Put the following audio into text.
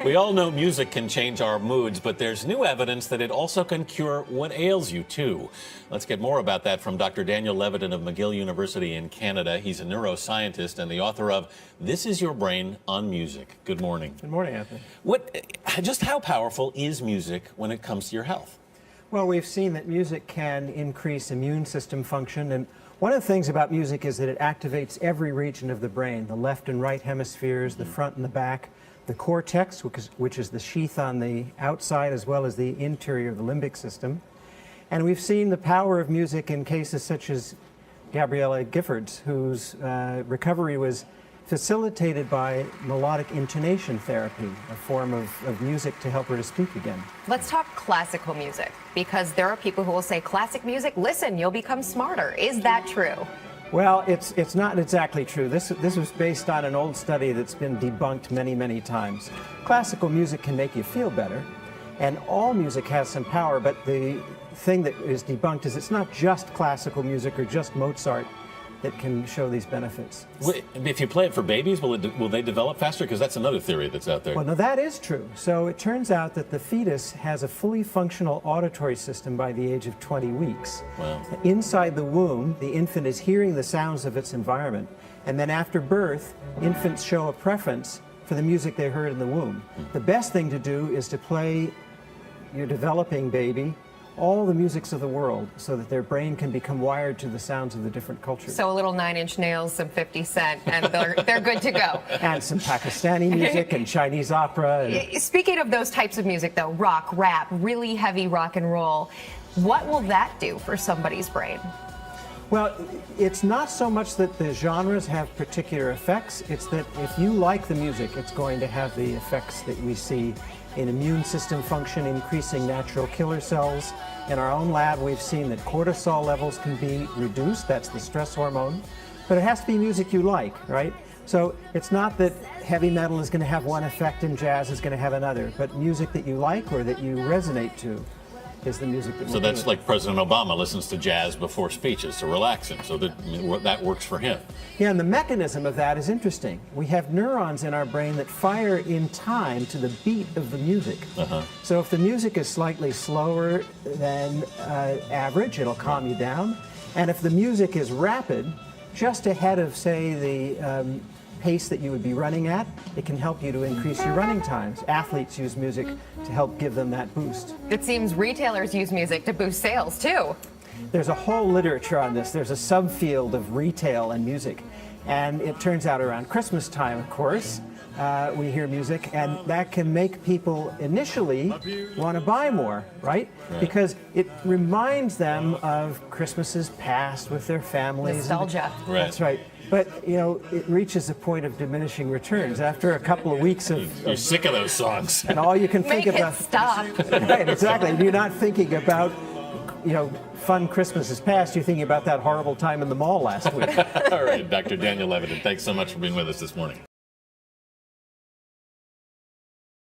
We all know music can change our moods, but there's new evidence that it also can cure what ails you, too. Let's get more about that from Dr. Daniel Levitin of McGill University in Canada. He's a neuroscientist and the author of This Is Your Brain on Music. Good morning. Good morning, Anthony. Just how powerful is music when it comes to your health? Well, we've seen that music can increase immune system function, and one of the things about music is that it activates every region of the brain, the left and right hemispheres, the front and the back, the cortex, which is the sheath on the outside, as well as the interior of the limbic system. And we've seen the power of music in cases such as Gabriella Giffords, whose recovery was facilitated by melodic intonation therapy, a form of music to help her to speak again. Let's talk classical music, because there are people who will say, classic music, listen, you'll become smarter. Is that true? Well, it's not exactly true. This was based on an old study that's been debunked many, many times. Classical music can make you feel better, and all music has some power, but the thing that is debunked is it's not just classical music or just Mozart that can show these benefits. If you play it for babies, will they develop faster? Because that's another theory that's out there. Well, no, that is true. So it turns out that the fetus has a fully functional auditory system by the age of 20 weeks. Wow. Inside the womb, the infant is hearing the sounds of its environment. And then after birth, infants show a preference for the music they heard in the womb. The best thing to do is to play your developing baby all the musics of the world so that their brain can become wired to the sounds of the different cultures. So a little 9 Inch Nails, some 50 Cent, and they're good to go. And some Pakistani music and Chinese opera. Speaking of those types of music, though, rock, rap, really heavy rock and roll, what will that do for somebody's brain? Well, it's not so much that the genres have particular effects, it's that if you like the music, it's going to have the effects that we see in immune system function, increasing natural killer cells. In our own lab, we've seen that cortisol levels can be reduced, that's the stress hormone, but it has to be music you like, right? So it's not that heavy metal is going to have one effect and jazz is going to have another, but music that you like or that you resonate to is the music that So that's like President Obama listens to jazz before speeches to relax him, so that works for him. Yeah, and the mechanism of that is interesting. We have neurons in our brain that fire in time to the beat of the music. So if the music is slightly slower than average, it'll calm you down. And if the music is rapid, just ahead of, say, the pace that you would be running at, it can help you to increase your running times. Athletes use music to help give them that boost. It seems retailers use music to boost sales, too. There's a whole literature on this. There's a subfield of retail and music. And it turns out around Christmas time, of course, we hear music, and that can make people initially want to buy more, right? Because it reminds them of Christmases past with their families. Nostalgia. That's right. But, you know, it reaches a point of diminishing returns after a couple of weeks of... You're sick of those songs. And all you can think about... Make it stop. Right, exactly. You're not thinking about, you know, fun Christmases past. You're thinking about that horrible time in the mall last week. All right, Dr. Daniel Levitin, thanks so much for being with us this morning.